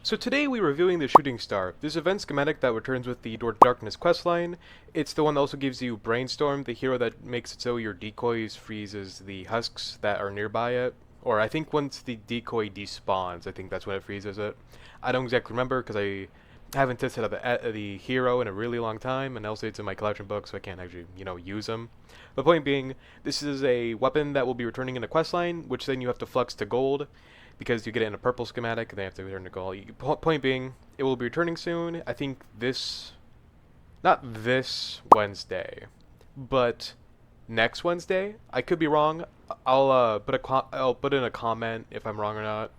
So today we're reviewing the Shooting Star. This event schematic that returns with the Door to Darkness questline. It's the one that also gives you Brainstorm, the hero that makes it so your decoys freezes the husks that are nearby it. Or I think once the decoy despawns, I think that's when it freezes it. I don't exactly remember because I haven't tested out the hero in a really long time, and also it's in my collection book, so I can't actually, use them. The point being, this is a weapon that will be returning in a questline, which then you have to flux to gold, because you get it in a purple schematic, and they have to return to gold. Point being, it will be returning soon. I think not this Wednesday, but next Wednesday. I could be wrong. I'll put in a comment if I'm wrong or not,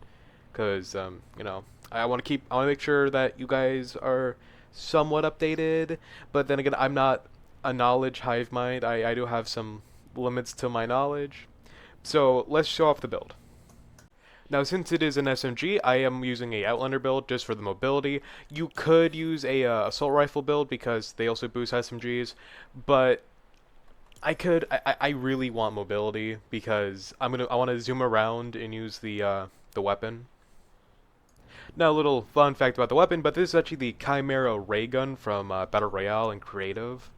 because I want to make sure that you guys are somewhat updated. But then again, I'm not a knowledge hive mind. I do have some limits to my knowledge. So let's show off the build. Now, since it is an SMG, I am using a Outlander build just for the mobility. You could use a assault rifle build because they also boost SMGs, but I really want mobility because I want to zoom around and use the weapon. Now, a little fun fact about the weapon, but this is actually the Chimera ray gun from Battle Royale and Creative,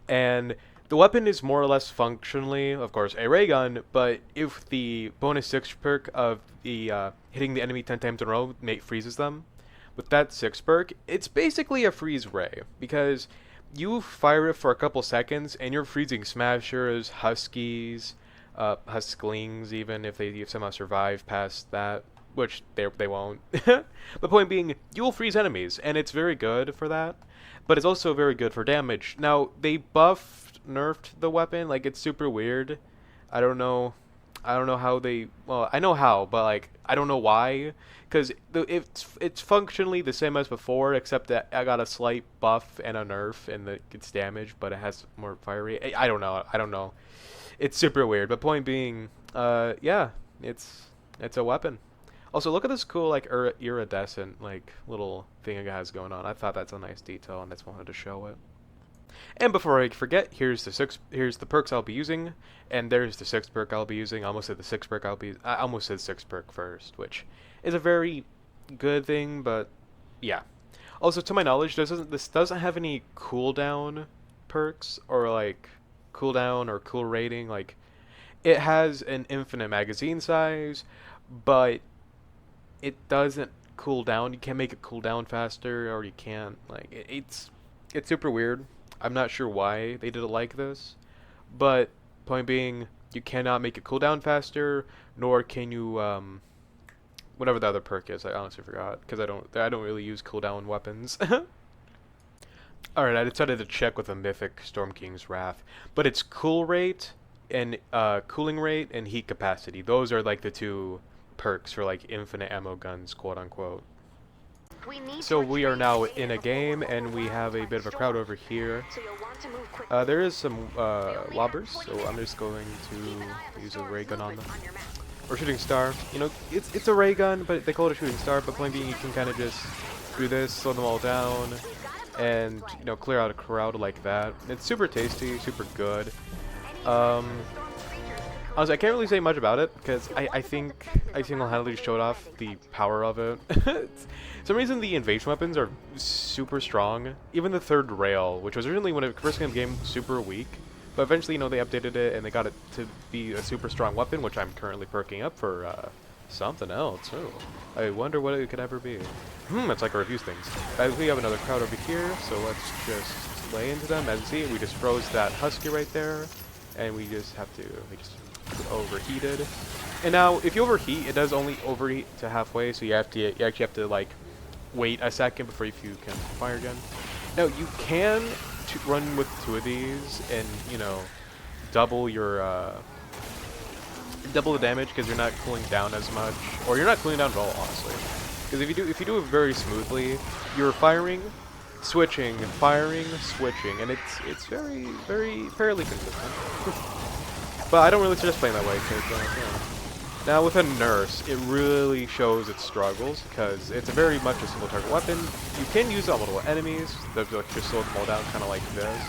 and the weapon is more or less functionally, of course, a ray gun, but if the bonus 6 perk of the hitting the enemy 10 times in a row freezes them, with that 6 perk, it's basically a freeze ray, because you fire it for a couple seconds, and you're freezing smashers, huskies, husklings, even if they somehow survive past that, which they won't. The point being, you will freeze enemies, and it's very good for that, but it's also very good for damage. Now, they nerfed the weapon, like, it's super weird. I don't know how they, well, I know how, but like I don't know why, because it's functionally the same as before, except that I got a slight buff and a nerf and it gets damage, but it has more fire rate. I don't know, it's super weird. But point being, yeah, it's a weapon. Also, look at this cool, like, iridescent, like, little thing it has going on. I thought that's a nice detail, and I just wanted to show it. And before I forget, here's the perks I'll be using, and there's the 6th perk I'll be using. I almost said the 6th perk I almost said 6th perk first, which is a very good thing, but yeah. Also, to my knowledge, this doesn't have any cooldown perks, or like cooldown or cool rating. Like, it has an infinite magazine size, but it doesn't cool down. You can't make it cool down faster, or you can't, like, it's super weird. I'm not sure why they did it like this, but point being, you cannot make it cool down faster, nor can you whatever the other perk is. I honestly forgot, because I don't really use cooldown weapons. Alright, I decided to check with a mythic Storm King's Wrath, but it's cool rate and cooling rate and heat capacity. Those are like the two perks for like infinite ammo guns, quote unquote. So we are now in a game, and we have a bit of a crowd over here. There is some lobbers, so I'm just going to use a ray gun on them. Or shooting star. You know, it's a ray gun, but they call it a shooting star. But point being, you can kind of just do this, slow them all down, and clear out a crowd like that. It's super tasty, super good. Honestly, I can't really say much about it, because I think I single-handedly showed off the power of it. For some reason, the invasion weapons are super strong. Even the third rail, which was originally, when it first came in the game, super weak. But eventually, they updated it, and they got it to be a super strong weapon, which I'm currently perking up for something else. Oh, I wonder what it could ever be. It's like I reviews things. We have another crowd over here, so let's just lay into them. As you see, we just froze that husky right there, and we just overheated. And now, if you overheat, it does only overheat to halfway, so you actually have to like wait a second before you can fire again. Now, you can run with 2 of these and double your double the damage, because you're not cooling down as much, or you're not cooling down at all, honestly. Because if you do it very smoothly, you're firing, switching, firing, switching, and it's fairly consistent. But I don't really suggest playing that way, because, Now, with a nurse, it really shows its struggles, because it's very much a single target weapon. You can use it on multiple enemies, that just slow them all down, kind of like this.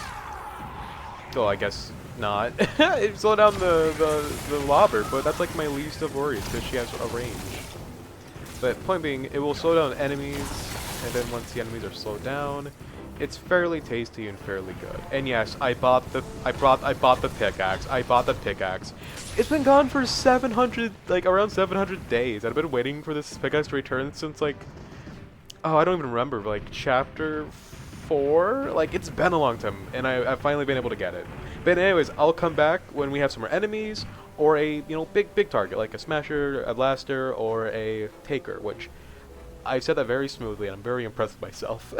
Well, I guess not. It slowed down the lobber, but that's like my least of worries, because she has a range. But point being, it will slow down enemies, and then once the enemies are slowed down, it's fairly tasty and fairly good. And yes, I bought the pickaxe. I bought the pickaxe. It's been gone for 700, like around 700 days. I've been waiting for this pickaxe to return since like, oh, I don't even remember, like chapter 4? Like, it's been a long time, and I've finally been able to get it. But anyways, I'll come back when we have some more enemies, or a, big target, like a smasher, a blaster, or a taker, which I said that very smoothly, and I'm very impressed with myself.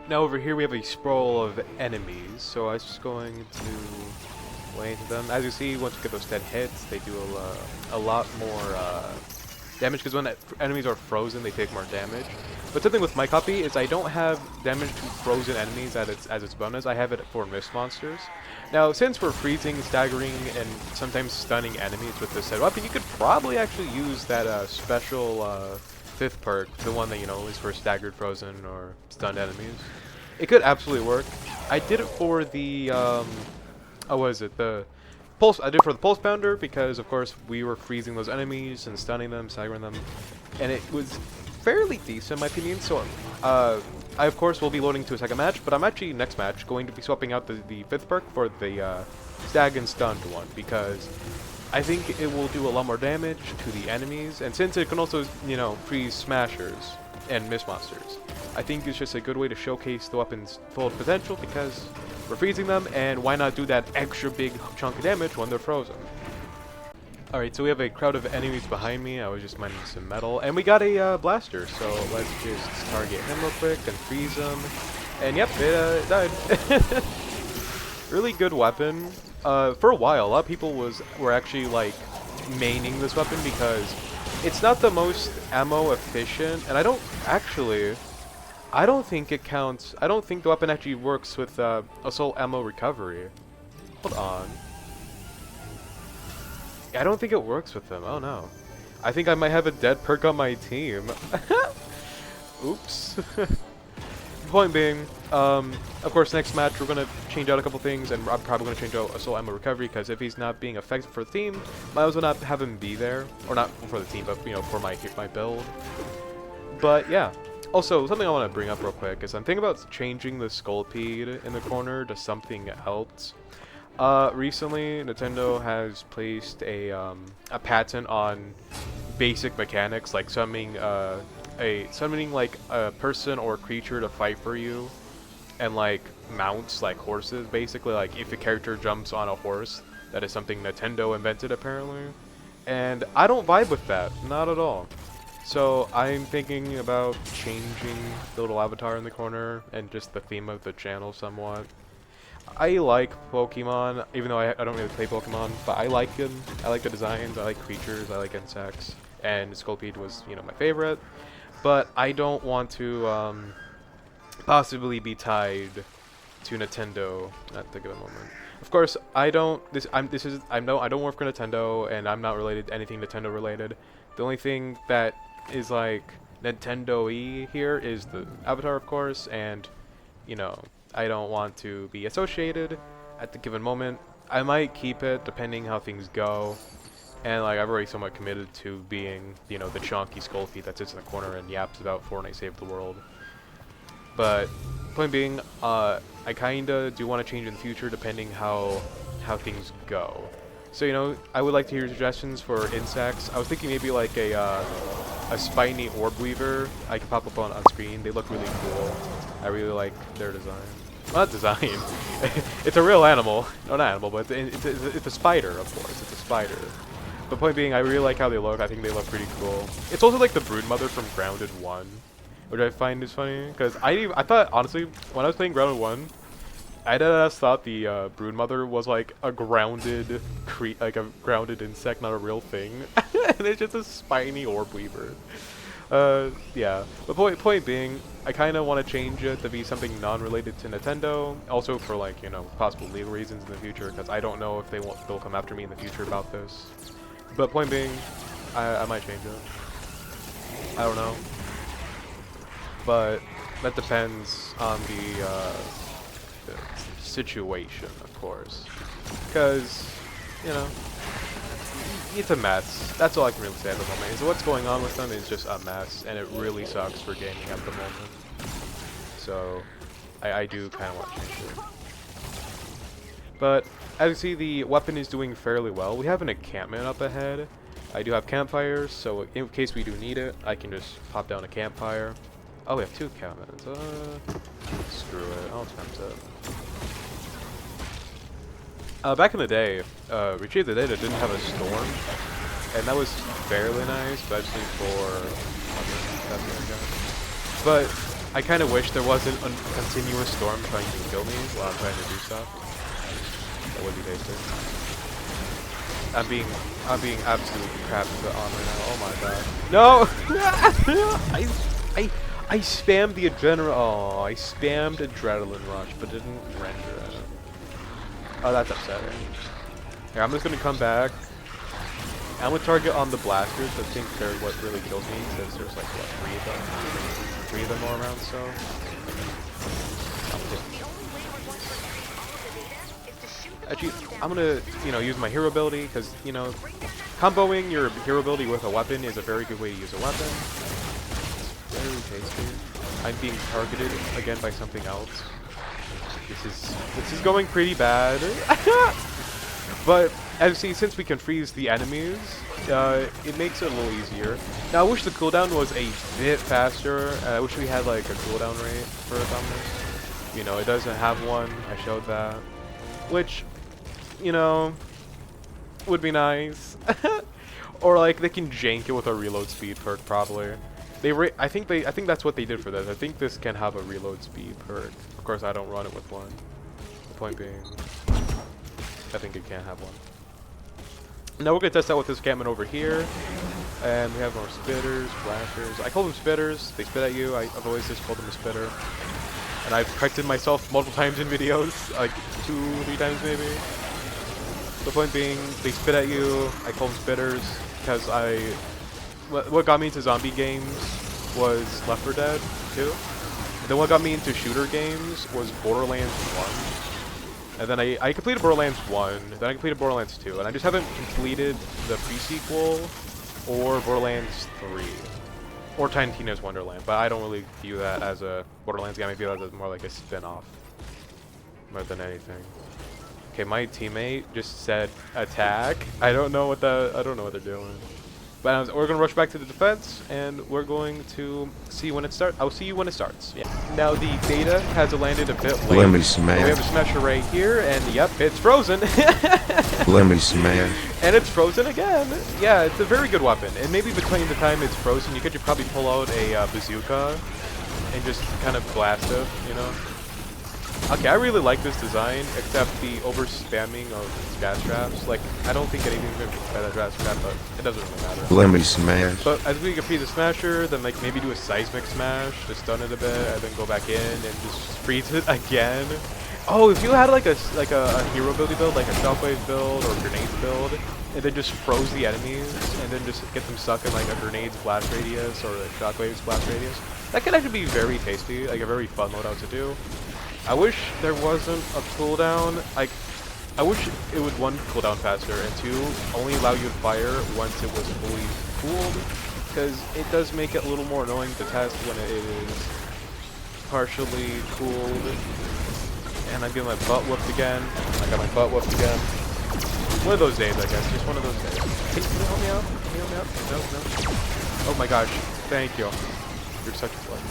Now over here we have a sprawl of enemies, so I was just going to lay into them. As you see, once you get those 10 hits, they do a lot more damage, because when enemies are frozen, they take more damage. But something with my copy is I don't have damage to frozen enemies as its bonus. I have it for mist monsters. Now, since we're freezing, staggering, and sometimes stunning enemies with this said weapon, you could probably actually use that special 5th perk, the one that, is for staggered, frozen, or stunned enemies. It could absolutely work. I did it for the, what is it, the pulse. I did it for the pulse pounder because, of course, we were freezing those enemies and stunning them, staggering them, and it was fairly decent in my opinion. So, I of course will be loading to a second match, but I'm actually next match going to be swapping out the 5th perk for the stag and stunned one because I think it will do a lot more damage to the enemies, and since it can also, freeze smashers and mist monsters, I think it's just a good way to showcase the weapon's full potential because we're freezing them, and why not do that extra big chunk of damage when they're frozen. Alright, so we have a crowd of enemies behind me. I was just mining some metal, and we got a blaster, so let's just target him real quick and freeze him. And yep, it died. Really good weapon. For a while, a lot of people were actually like maining this weapon because it's not the most ammo efficient, and I don't think it counts. I don't think the weapon actually works with assault ammo recovery. Hold on. I don't think it works with them. Oh no. I think I might have a dead perk on my team. Oops. Point being, of course, next match we're gonna change out a couple things, and I'm probably gonna change out assault ammo recovery because if he's not being effective for the team, might as well not have him be there, or not for the team, but for my build. But yeah. Also, something I want to bring up real quick is I'm thinking about changing the Sculpede in the corner to something else. Recently, Nintendo has placed a patent on basic mechanics, like summoning like a person or creature to fight for you, and like mounts, like horses, basically. Like if a character jumps on a horse, that is something Nintendo invented apparently, and I don't vibe with that, not at all. So I'm thinking about changing the little avatar in the corner and just the theme of the channel somewhat. I like Pokemon, even though I don't really play Pokemon, but I like them. I like the designs, I like creatures, I like insects, and Sculpede was, my favorite. But I don't want to possibly be tied to Nintendo at the given moment. Of course, I don't work for Nintendo, and I'm not related to anything Nintendo related. The only thing that is like Nintendo-y here is the avatar, of course, and I don't want to be associated at the given moment. I might keep it depending how things go, and like I've already somewhat committed to being the chonky Sculpede that sits in the corner and yaps about Fortnite saved the world. But point being, I kinda do want to change in the future depending how things go. So I would like to hear suggestions for insects. I was thinking maybe like a spiny orb weaver I can pop up on screen. They look really cool. I really like their design. Well, not design. It's a real animal. No, not animal, but it's a spider, of course. It's a spider. But point being, I really like how they look. I think they look pretty cool. It's also like the Broodmother from Grounded 1, which I find is funny because I thought honestly when I was playing Grounded 1. I thought the Broodmother was like a grounded insect, not a real thing, and it's just a spiny orb weaver. Yeah. But point being, I kind of want to change it to be something non-related to Nintendo. Also for like possible legal reasons in the future, because I don't know if they'll come after me in the future about this. But point being, I might change it. I don't know. But that depends on the situation, of course, because it's a mess. That's all I can really say at the moment. Is what's going on with them is just a mess, and it really sucks for gaming at the moment. So, I do kind of want to change it. But, as you see, the weapon is doing fairly well. We have an encampment up ahead. I do have campfires, so in case we do need it, I can just pop down a campfire. Oh, we have 2 encampments. Screw it. I'll attempt it. Back in the day, Retreat of the Data didn't have a storm, and that was fairly nice, especially for but I kind of wish there wasn't a continuous storm trying to kill me while I'm trying to do stuff. That would be tasty. I'm being absolutely crapped on right now. Oh my god. No! I spammed the adrenaline. Oh, I spammed adrenaline rush, but didn't render it. Oh, that's upsetting. Here, I'm just gonna come back. I'm gonna target on the blasters. I think they're what really kills me, since there's like what, 3 of them? 3 of them all around. So. Actually, I'm gonna, use my hero ability, because, comboing your hero ability with a weapon is a very good way to use a weapon. It's very tasty. I'm being targeted again by something else. This is going pretty bad. But as you see, since we can freeze the enemies, it makes it a little easier. Now I wish the cooldown was a bit faster. I wish we had like a cooldown rate for this. It doesn't have one. I showed that, which would be nice. Or like they can jank it with a reload speed perk probably. I think that's what they did for this. I think this can have a reload speed perk. Of course, I don't run it with one. The point being, I think it can have one. Now we're gonna test out with this encampment over here, and we have more spitters, flashers. I call them spitters. They spit at you. I've always just called them a spitter, and I've corrected myself multiple times in videos, like 2-3 times maybe. The point being, they spit at you. I call them spitters because what got me into zombie games was Left 4 Dead 2. And then what got me into shooter games was Borderlands 1. And then I completed Borderlands 1, then I completed Borderlands 2, and I just haven't completed the pre-sequel or Borderlands 3. Or Tiny Tina's Wonderland, but I don't really view that as a Borderlands game. I view that as more like a spin-off more than anything. Okay, my teammate just said attack. I don't know what they're doing. But we're gonna rush back to the defense, and we're going to see when it starts. I'll see you when it starts. Yeah. Now the beta has landed a bit late. Let me smash. We have a smasher right here, and yep, it's frozen. Let me smash. And it's frozen again. Yeah, it's a very good weapon. And maybe between the time it's frozen, you could probably pull out a bazooka and just kind of blast it, Okay, I really like this design, except the over-spamming of gas traps. Like, I don't think anything's going to be better than gas trap, but it doesn't really matter. Let me smash. But as we complete the smasher, then like maybe do a seismic smash, just stun it a bit, and then go back in and just freeze it again. Oh, if you had like a hero ability build, like a shockwave build or grenades build, and then just froze the enemies, and then just get them stuck in like a grenade's blast radius or a shockwave's blast radius, that could actually be very tasty, like a very fun loadout to do. I wish there wasn't a cooldown. I wish it would, 1, cooldown faster, and 2, only allow you to fire once it was fully cooled, because it does make it a little more annoying to test when it is partially cooled. And I'm getting my butt whooped again. I got my butt whooped again. One of those days, I guess. Just one of those days. Can you help me out? Can you help me out? No, no. Oh my gosh. Thank you. You're such a slut.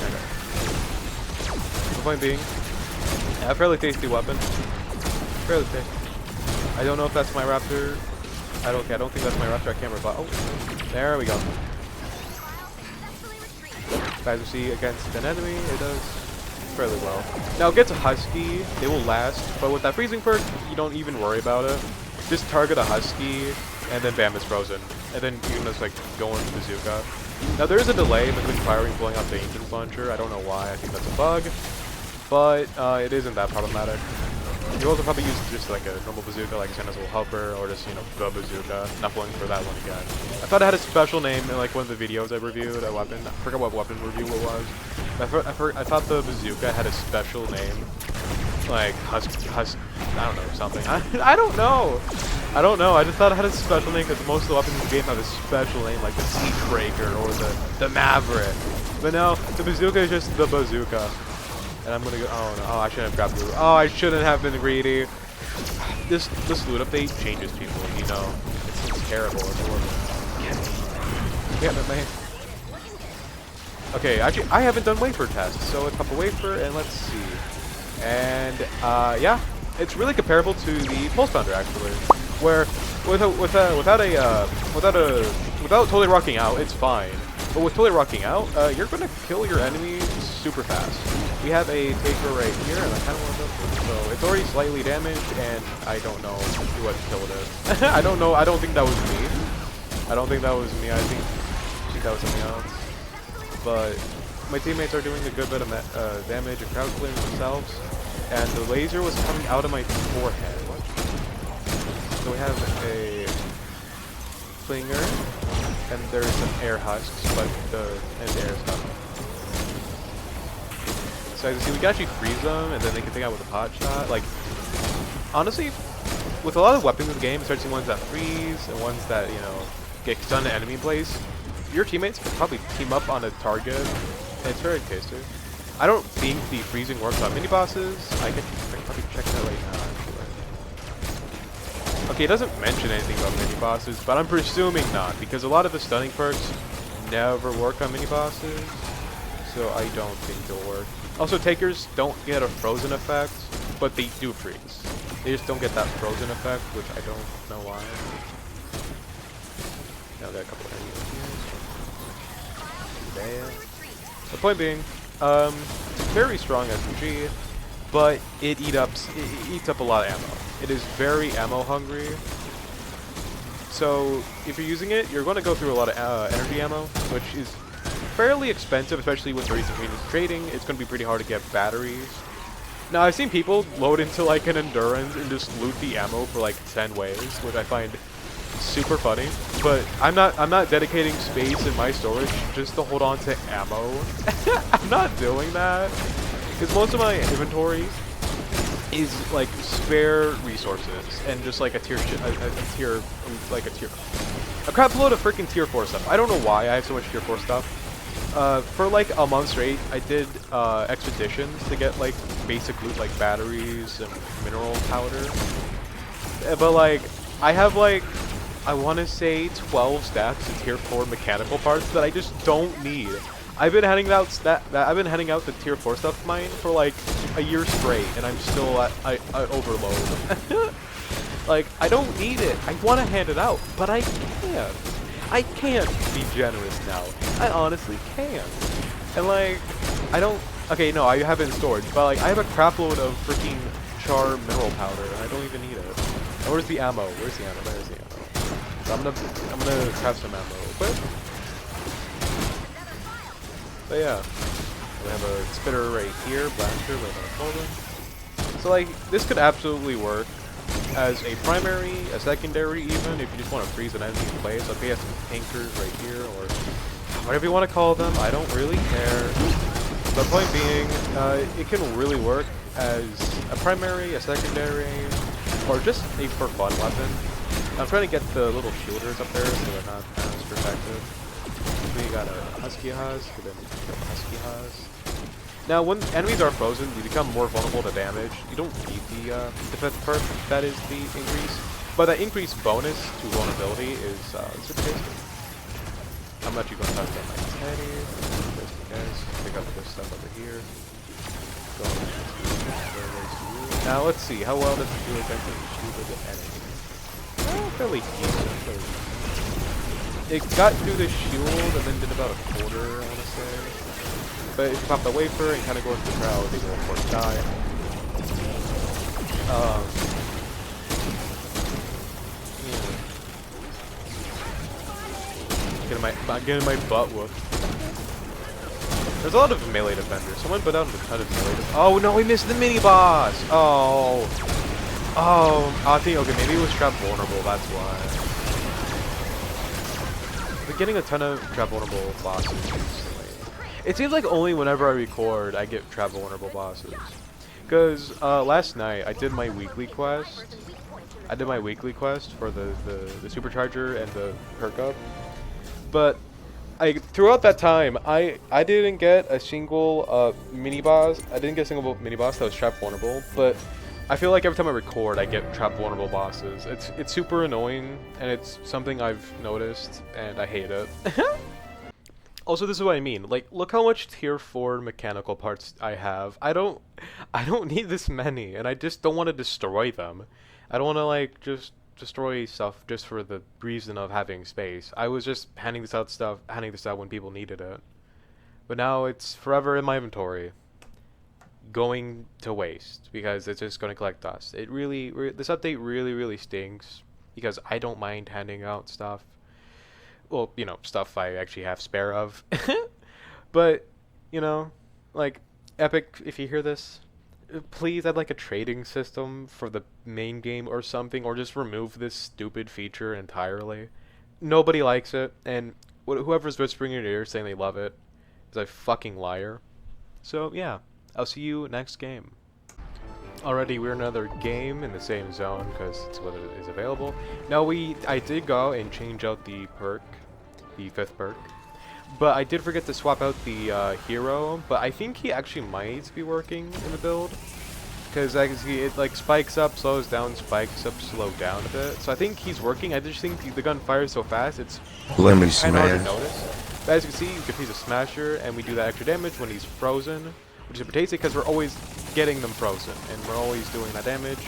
Okay. The point being, yeah, a fairly tasty weapon. Fairly tasty. I don't know if that's my raptor. I don't think that's my raptor. I can't remember. Oh, there we go. As you see, against an enemy, it does fairly well. Now, it gets a husky. They will last, but with that freezing perk, you don't even worry about it. Just target a husky, and then bam, it's frozen. And then you can just like go into bazooka. Now, there is a delay between firing and blowing up the engine launcher. I don't know why. I think that's a bug. But it isn't that problematic. You also probably use just like a normal bazooka, like Santa's Little Helper, or just, the bazooka. Not going for that one again. I thought it had a special name in like one of the videos I reviewed, a weapon. I forgot what weapon review it was. I thought the bazooka had a special name. Like, I don't know, something. I don't know! I don't know. I just thought it had a special name because most of the weapons in the game have a special name, like the Siege Breaker or the Maverick. But no, the bazooka is just the bazooka. And I'm gonna go. Oh no! Oh, I shouldn't have grabbed loot. Oh, I shouldn't have been greedy. This loot update changes people. You know, it's terrible. It's horrible. Damn it, man. Okay, actually, I haven't done wafer tests, so let's pop a wafer and let's see. And yeah, it's really comparable to the Pulse Pounder actually, where without totally rocking out, it's fine. But with totally rocking out, you're gonna kill your enemies super fast. We have a taker right here, and I kind of want to go for it. So it's already slightly damaged, and I don't know what killed it. I don't know. I don't think that was me. I don't think that was me. I think that was something else. But my teammates are doing a good bit of damage and crowd clearing themselves, and the laser was coming out of my forehead. So we have a flinger, and there's some air husks, but the air stuff. So as you see, we can actually freeze them, and then they can take out with a pot shot. Like, honestly, with a lot of weapons in the game, especially ones that freeze and ones that, you know, get stunned to enemy place, your teammates can probably team up on a target, and it's very tasty. I don't think the freezing works on mini bosses. I can probably check that right now, actually. Okay, it doesn't mention anything about mini bosses, but I'm presuming not, because a lot of the stunning perks never work on mini bosses, so I don't think they'll work. Also, takers don't get a frozen effect, but they do freeze. They just don't get that frozen effect, which I don't know why. Now got a couple enemies here. The point being, very strong SMG, but it eats up a lot of ammo. It is very ammo hungry. So if you're using it, you're going to go through a lot of energy ammo, which is fairly expensive, especially with the recent changes trading. It's going to be pretty hard to get batteries. Now I've seen people load into like an endurance and just loot the ammo for like 10 ways, which I find super funny. But I'm not dedicating space in my storage just to hold on to ammo. I'm not doing that because most of my inventory is like spare resources and just like a crap load of freaking tier 4 stuff. I don't know why I have so much tier 4 stuff. For like a month straight, I did expeditions to get like basic loot like batteries and mineral powder. But like I have like I want to say 12 stacks of tier 4 mechanical parts that I just don't need. I've been handing out the tier 4 stuff of mine for like a year straight, and I'm still at overload. Like I don't need it. I want to hand it out, but I can't. I can't be generous now. I honestly can't. And like, I don't. Okay, no, I have it in storage, but like I have a crap load of freaking char mineral powder, and I don't even need it. And where's the ammo? Where's the ammo? There's the ammo. So I'm gonna craft some ammo real quick. But yeah, we have a spitter right here, blaster, but I'm gonna pull them. So like, this could absolutely work as a primary, a secondary even, if you just want to freeze an enemy in place. Okay, I have some tankers right here, or whatever you want to call them, I don't really care. The point being, it can really work as a primary, a secondary, or just a for fun weapon. I'm trying to get the little shielders up there so they're not as protected. We got a Husky Husk, and then we got a Husky Husk. Now, when enemies are frozen, you become more vulnerable to damage. You don't need the defense perk, that is the increase. But that increased bonus to vulnerability is super tasty. I'm actually going to talk about my teddy, just in case. Pick up this stuff over here. Now, let's see. How well does it do against the shield of the enemy? Fairly decent. It got through the shield and then did about a quarter, I want to say. But if you pop the wafer and kind of go into the crowd, they will of course die. Yeah. Getting my butt whooped. There's a lot of melee defenders. Someone put out a ton of melee defenders. Oh no, we missed the mini boss! Oh. Oh, I think, okay, maybe it was trap vulnerable, that's why. We're getting a ton of trap vulnerable bosses recently. It seems like only whenever I record, I get trap vulnerable bosses. Because last night, I did my weekly quest, I did my weekly quest for the supercharger and the perk up, but throughout that time I didn't get a single mini boss. I didn't get a single mini boss that was trap vulnerable, but I feel like every time I record I get trap vulnerable bosses. It's super annoying, and it's something I've noticed and I hate it. Also, this is what I mean. Like, look how much tier 4 mechanical parts I have. I don't need this many, and I just don't want to destroy them. I don't want to like just destroy stuff just for the reason of having space. I was just handing this out when people needed it. But now it's forever in my inventory, going to waste because it's just going to collect dust. It this update really stinks because I don't mind handing out stuff. Well, you know, stuff I actually have spare of. But, you know, like, Epic, if you hear this, please add like a trading system for the main game or something, or just remove this stupid feature entirely. Nobody likes it, and whoever's whispering in your ear saying they love it is a fucking liar. So, yeah, I'll see you next game. Already, we're in another game in the same zone because it's what is available. Now I did go and change out the perk, the 5th perk, but I did forget to swap out the hero. But I think he actually might be working in the build because I can see it like spikes up, slows down, spikes up, slow down a bit. So I think he's working. I just think the gun fires so fast it's Let me kind of hard to smash. notice. But as you can see, you can use a smasher, and we do that extra damage when he's frozen, which is pretty because we're always getting them frozen, and we're always doing that damage,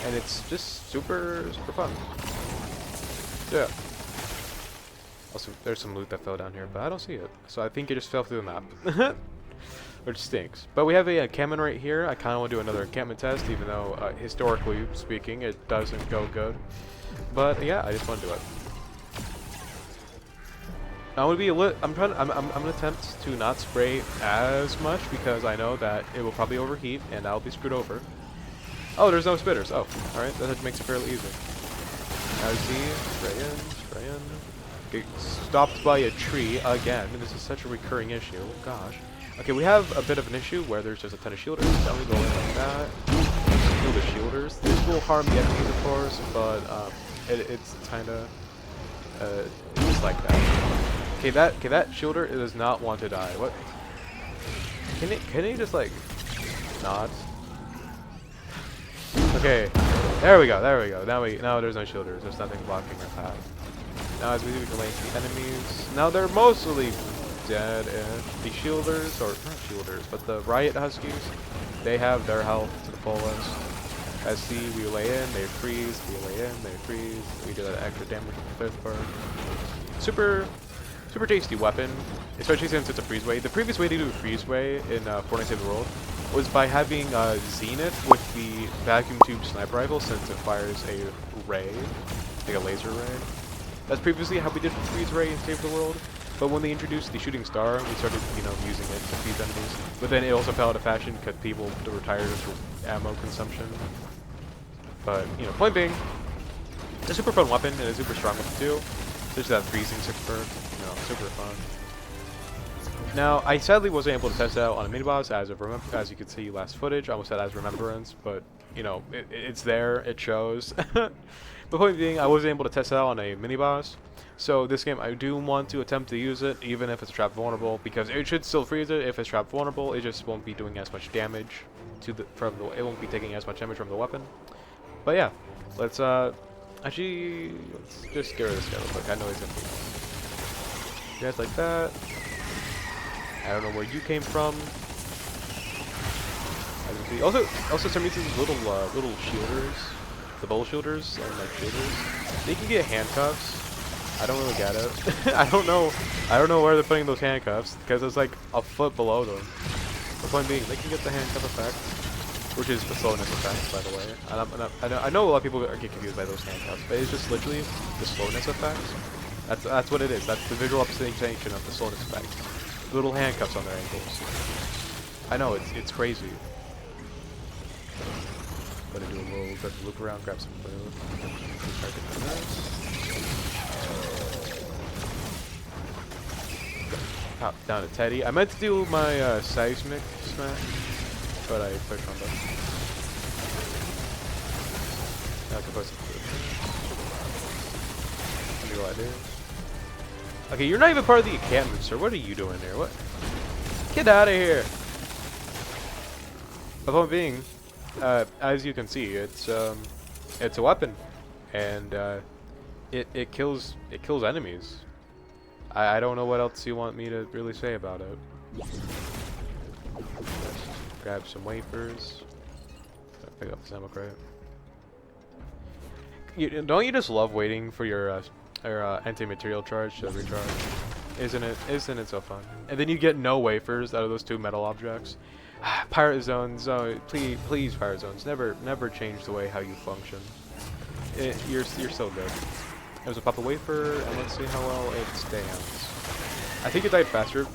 and it's just super fun. Yeah. Also, there's some loot that fell down here, but I don't see it, so I think it just fell through the map, which stinks. But we have a encampment right here. I kind of want to do another encampment test, even though historically speaking, it doesn't go good. But yeah, I just want to do it. I'm gonna attempt to not spray as much because I know that it will probably overheat and I'll be screwed over. Oh, there's no spitters. Oh, alright, that makes it fairly easy. Now you see, spray in. Get stopped by a tree again. This is such a recurring issue. Oh, gosh. Okay, we have a bit of an issue where there's just a ton of shielders. Now we go in like that. Kill the shielders. This will harm the enemies, of course, but it's kinda just like that. Okay, that shielder does not want to die. What? Can he just like not? Okay, there we go. Now there's no shielders. There's nothing blocking our path. Now as we can lay the enemies. Now they're mostly dead. The shielders, or not shielders, but the riot huskies, they have their health to the fullest. As see, we lay in, they freeze. We lay in, they freeze. We do that extra damage with the 5th part. Super tasty weapon, especially since it's a freeze ray. The previous way to do a freeze ray in Fortnite Save the World was by having Zenith with the vacuum tube sniper rifle, since it fires a ray, like a laser ray. That's previously how we did freeze ray in Save the World. But when they introduced the shooting star, we started, you know, using it to freeze enemies. But then it also fell out of fashion because people were tired of ammo consumption. But you know, point being, it's a super fun weapon and a super strong weapon too. There's that freezing 6th perk. You know, super fun. Now, I sadly wasn't able to test it out on a mini-boss, as you could see last footage. I almost said as remembrance, but, you know, it's there, it shows. The point being, I wasn't able to test it out on a mini-boss. So this game, I do want to attempt to use it, even if it's trap vulnerable, because it should still freeze it. If it's trap vulnerable, it just won't be doing as much damage it won't be taking as much damage from the weapon. But yeah, let's just get rid of this guy real quick. I know he's gonna be. You guys like that? I don't know where you came from. As you can see. Also, some reason little shielders, the bowl shielders, and like shielders, they can get handcuffs. I don't really get it. I don't know where they're putting those handcuffs because it's like a foot below them. The point being, they can get the handcuff effect, which is the slowness effect, by the way. And I know a lot of people get confused by those handcuffs, but it's just literally the slowness effect. That's what it is. That's the visual representation of the slowness effect. Little handcuffs on their ankles. I know it's crazy. Gonna do a little loop around, grab some food. Start getting this. Pop down to Teddy. I meant to do my seismic smash, but I clicked on that. I can post it. Let me go out there. Okay, you're not even part of the encampment, sir. What are you doing there? What? Get out of here! The point being, as you can see, it's a weapon, and it kills enemies. I don't know what else you want me to really say about it. Just grab some wafers. Pick up the ammo crate. Don't you just love waiting for your anti-material charge to recharge? Isn't it so fun? And then you get no wafers out of those 2 metal objects. Pirate zones, please, pirate zones, never change the way how you function. You're so good. There's a pop of wafer, and let's see how well it stands. I think it died faster.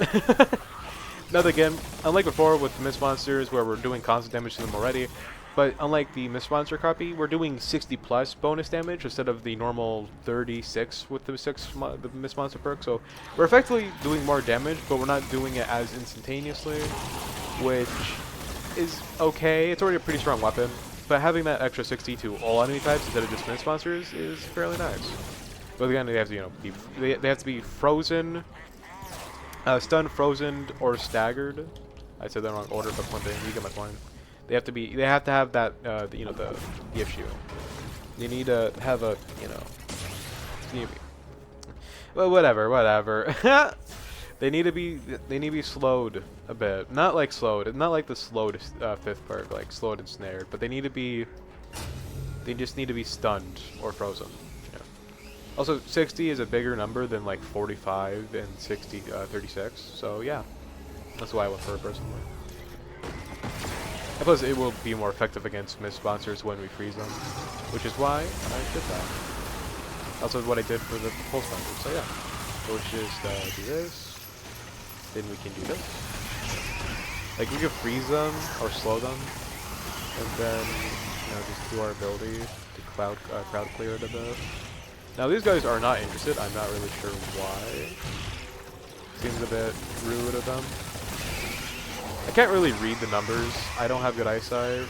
Now again, unlike before with the Mist Monsters, where we're doing constant damage to them already, but unlike the Mist Monster copy, we're doing 60+ bonus damage instead of the normal 36 with the the Mist Monster perk. So we're effectively doing more damage, but we're not doing it as instantaneously, which is okay. It's already a pretty strong weapon, but having that extra 60 to all enemy types instead of just Mist Monsters is fairly nice. But again, they have to, they have to be frozen, stunned, frozen, or staggered. I said that in the wrong order, but one thing, you get my point. They have to have that, the issue. You need to have a, well, whatever. They need to be slowed a bit. Not like slowed, not like the slowed 5th perk, like slowed and snared, but they just need to be stunned or frozen. Also, 60 is a bigger number than like 45 and 36, so yeah, that's why I went for it personally. And plus, it will be more effective against Mist Monsters when we freeze them, which is why I did that. Also, what I did for the Pulse Monsters, so yeah. So let's just do this, then we can do this. Like, we can freeze them or slow them, and then, just do our ability to crowd clear it a bit. Now these guys are not interested. I'm not really sure why. Seems a bit rude of them. I can't really read the numbers. I don't have good eyesight.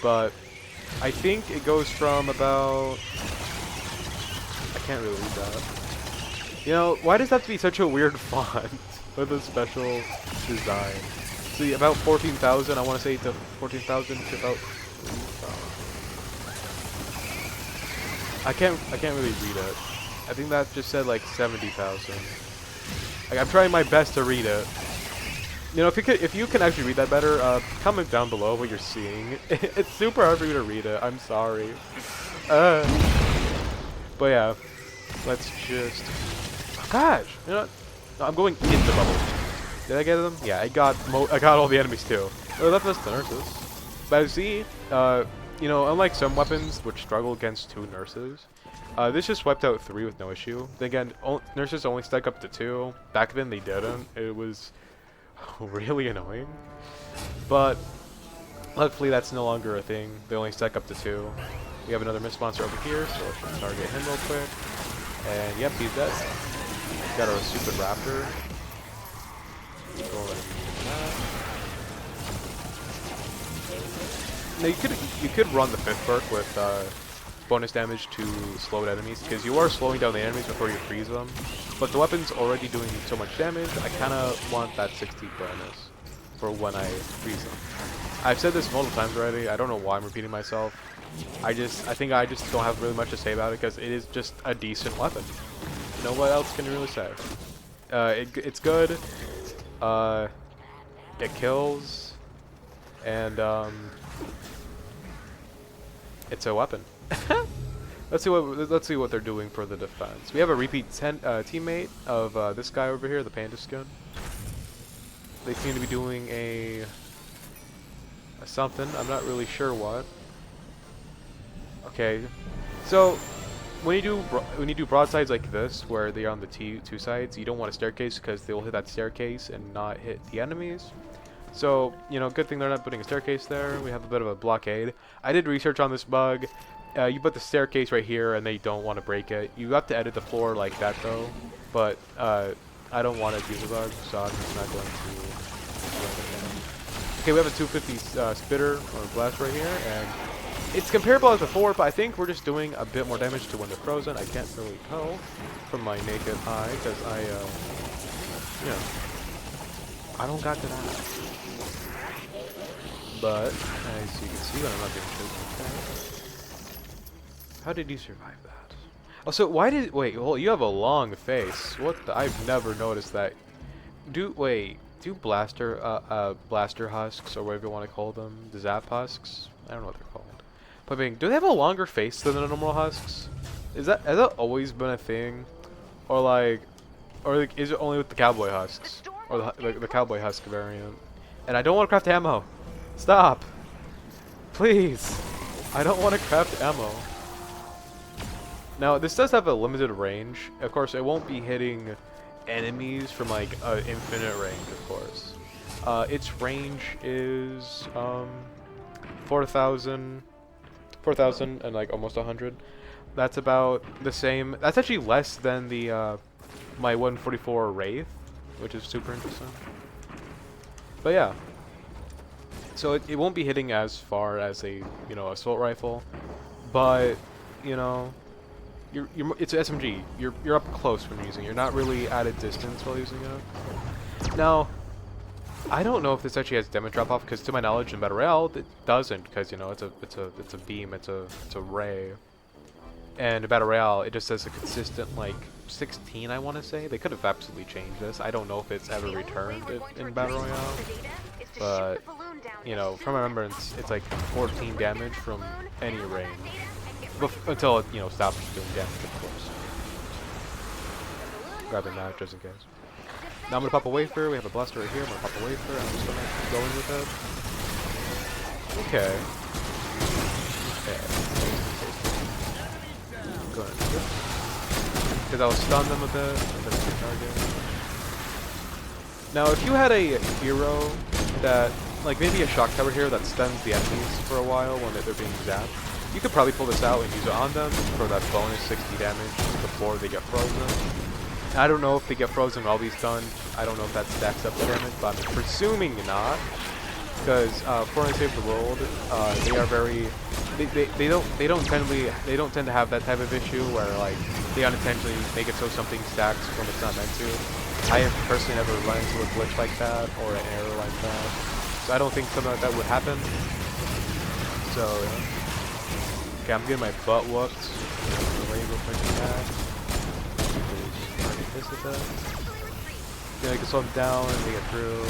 But I think it goes from about... I can't really read that. Why does that have to be such a weird font with a special design? See, about 14,000. I want to say to 14,000 to about 3,000. I can't really read it. I think that just said like 70,000. Like, I'm trying my best to read it. If you can actually read that better, comment down below what you're seeing. It's super hard for you to read it. I'm sorry. But yeah, let's just. Oh, gosh, no, I'm going in the bubble. Did I get them? Yeah, I got all the enemies too. Oh, that's just the nurses. But as you see, unlike some weapons which struggle against 2 nurses, this just wiped out 3 with no issue. Then again, nurses only stack up to 2. Back then they didn't. It was really annoying. But luckily that's no longer a thing. They only stack up to 2. We have another Mist Monster over here, so let's just target him real quick. And yep, he's dead. Got our stupid raptor. Now you could run the 5th perk with bonus damage to slowed enemies, because you are slowing down the enemies before you freeze them. But the weapon's already doing so much damage, I kind of want that 60 bonus for when I freeze them. I've said this multiple times already. I don't know why I'm repeating myself. I think I just don't have really much to say about it, because it is just a decent weapon. What else can you really say? It's good. It kills, and it's a weapon. Let's see what they're doing for the defense. We have a repeat teammate of this guy over here, the panda skin. They seem to be doing a something. I'm not really sure what. Okay, so when you do broadsides like this, where they are on the two sides, you don't want a staircase because they will hit that staircase and not hit the enemies. So, good thing they're not putting a staircase there. We have a bit of a blockade. I did research on this bug. You put the staircase right here and they don't want to break it. You have to edit the floor like that though, but I don't want to do the bug, so I'm just not going to do anything. Okay, we have a 250 spitter or blast right here, and it's comparable as before, but I think we're just doing a bit more damage to when they're frozen. I can't really tell from my naked eye because you know, I don't got to that. But as you can see, when I'm not being killed like that. How did you survive that? Also, wait, well, you have a long face. What the, I've never noticed that. Do blaster husks, or whatever you want to call them, the zap husks? I don't know what they're called. But I mean, do they have a longer face than the normal husks? Has that always been a thing? Or like is it only with the cowboy husks? Or the cowboy husk variant? And I don't want to craft ammo. Stop! Please! I don't want to craft ammo. Now, this does have a limited range. Of course, it won't be hitting enemies from like infinite range, of course. Its range is 4,000 and like almost 100. That's about the same. That's actually less than the my 144 Wraith, which is super interesting. But yeah, so it won't be hitting as far as a assault rifle, but it's an SMG. You're up close when using it. You're not really at a distance while using it. Now, I don't know if this actually has damage drop off because, to my knowledge, in Battle Royale it doesn't, because it's a beam, it's a ray. And in Battle Royale it just says a consistent like 16. I want to say they could have absolutely changed this. I don't know if it's ever returned in Battle Royale, but from remembrance, it's like 14 damage from any range. Until it, stops doing damage, of course. Grabbing that just in case. Now I'm gonna pop a wafer. We have a blaster right here. I'm gonna pop a wafer. I'm just gonna keep going with it. Okay. Go ahead. Because I'll stun them a bit. And then target. Now, if you had a hero that, like maybe a shock tower hero that stuns the enemies for a while when they're being zapped, you could probably pull this out and use it on them for that bonus 60 damage before they get frozen. I don't know if they get frozen when all these done. I don't know if that stacks up the damage, but I'm presuming not. Because Fortnite Save the World, they are very they don't tend to have that type of issue where like they unintentionally make it so something stacks when it's not meant to. I have personally never run into a glitch like that or an error like that, so I don't think something like that would happen. So. Okay, I'm getting my butt whooped. Yeah, I can slow them down and they get through.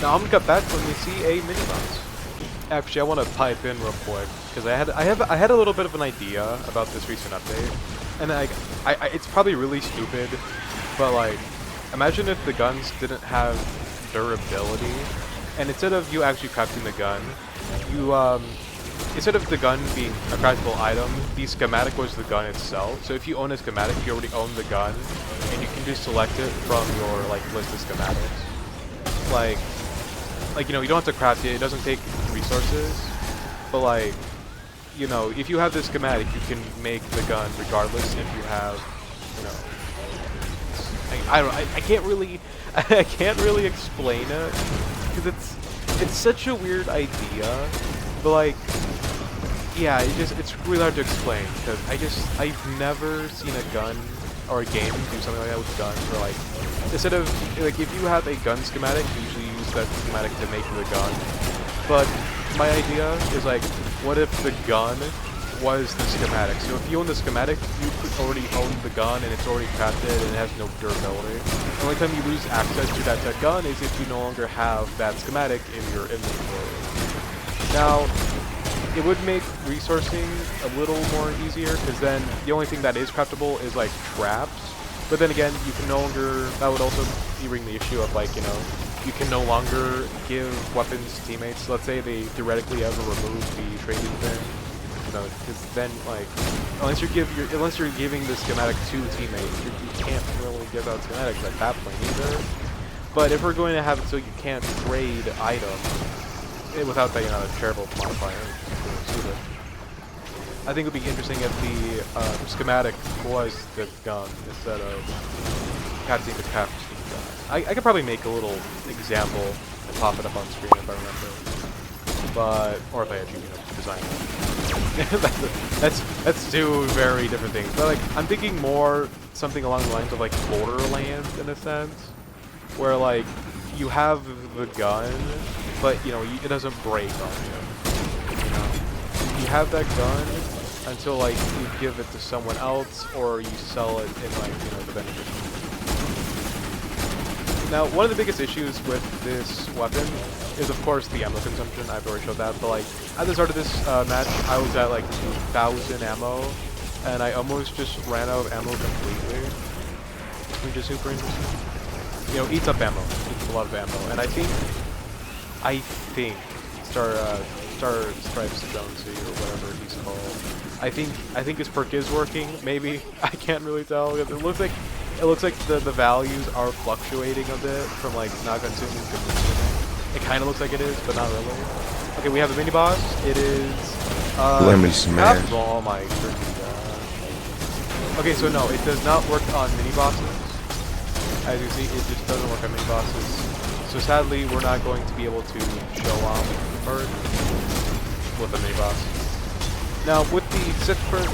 Now I'm gonna cut back when we see a mini boss. Actually, I want to pipe in real quick because I had a little bit of an idea about this recent update, and it's probably really stupid, but like, imagine if the guns didn't have durability, and instead of you actually crafting the gun, instead of the gun being a craftable item, the schematic was the gun itself. So if you own a schematic, you already own the gun, and you can just select it from your list of schematics. You don't have to craft it. It doesn't take resources, but if you have the schematic, you can make the gun regardless. If you have, I can't really explain it because it's such a weird idea, but yeah, it's really hard to explain because I've never seen a gun or a game do something like that with guns where instead of if you have a gun schematic, you usually use that schematic to make the gun. But my idea is what if the gun was the schematic? So if you own the schematic, you already own the gun and it's already crafted and it has no durability. The only time you lose access to that gun is if you no longer have that schematic in your inventory. Now, it would make resourcing a little more easier because then the only thing that is craftable is traps. But then again, you can no longer, that would also bring the issue of you can no longer give weapons to teammates. Let's say they theoretically ever remove the trading thing, because then unless you're giving the schematic to teammates, you can't really give out schematics at that point either. But if we're going to have it so you can't trade items without that, a terrible modifier, I think it would be interesting if the schematic was the gun instead of having to craft the gun. I could probably make a little example and pop it up on screen if I remember. but or if I actually design it. that's two very different things. But like I'm thinking more something along the lines of like Borderlands in a sense, where like you have the gun, but it doesn't break on you. You have that gun until like you give it to someone else or you sell it in like the vending machine. Now, one of the biggest issues with this weapon is, of course, the ammo consumption. I've already showed that, but like at the start of this match, I was at like 2,000 ammo, and I almost just ran out of ammo completely, which is super interesting. Eats up ammo, eats a lot of ammo, and I think Star Stripes Jonesy or whatever he's called. I think his perk is working. Maybe I can't really tell. It looks like the values are fluctuating a bit from like not consuming to consuming. It kind of looks like it is, but not really. Okay, we have the mini boss. It is. Let me smash. Oh my freaking god. Okay, so no, it does not work on mini bosses. As you see, it just doesn't work on mini bosses. So sadly, we're not going to be able to show off the perk with the mini boss. Now, with the fifth perk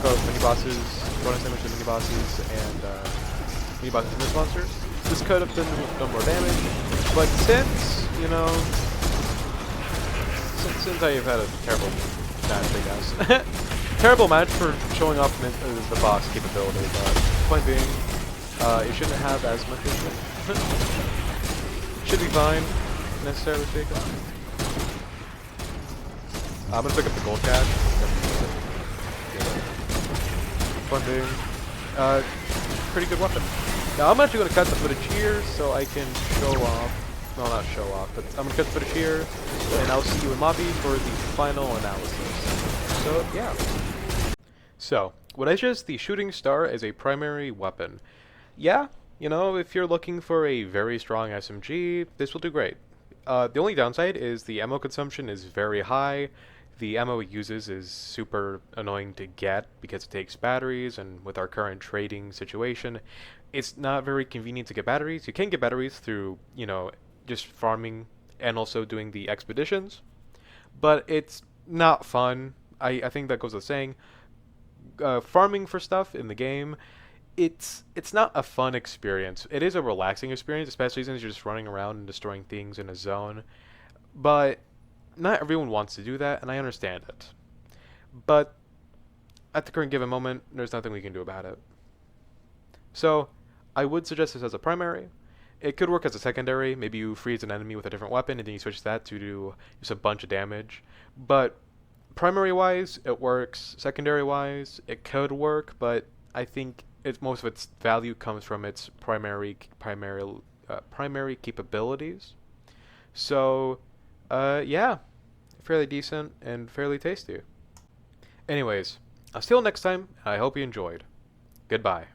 of mini bosses, bonus damage to mini bosses, and mini bosses and monsters, this could have done more damage. But since since I've had a terrible match, I guess, terrible match for showing off the boss capability. But point being, it shouldn't have as much issue. Should be fine, necessarily speaking. I'm gonna pick up the gold cache. Fun thing. Pretty good weapon. Now I'm actually gonna cut the footage here so I can show off. Well, not show off, but I'm gonna cut the footage here, and I'll see you in lobby for the final analysis. So yeah. So what I chose the shooting star as a primary weapon. Yeah. If you're looking for a very strong SMG, this will do great. The only downside is the ammo consumption is very high. The ammo it uses is super annoying to get because it takes batteries, and with our current trading situation, it's not very convenient to get batteries. You can get batteries through, just farming and also doing the expeditions, but it's not fun. I think that goes without saying. Farming for stuff in the game, it's not a fun experience. It is a relaxing experience, especially since you're just running around and destroying things in a zone. But not everyone wants to do that, and I understand it. But at the current given moment, there's nothing we can do about it. So I would suggest this as a primary. It could work as a secondary. Maybe you freeze an enemy with a different weapon, and then you switch that to do just a bunch of damage. But primary-wise, it works. Secondary-wise, it could work, but I think most of its value comes from its primary capabilities. So, yeah, fairly decent and fairly tasty. Anyways, I'll see you next time. I hope you enjoyed. Goodbye.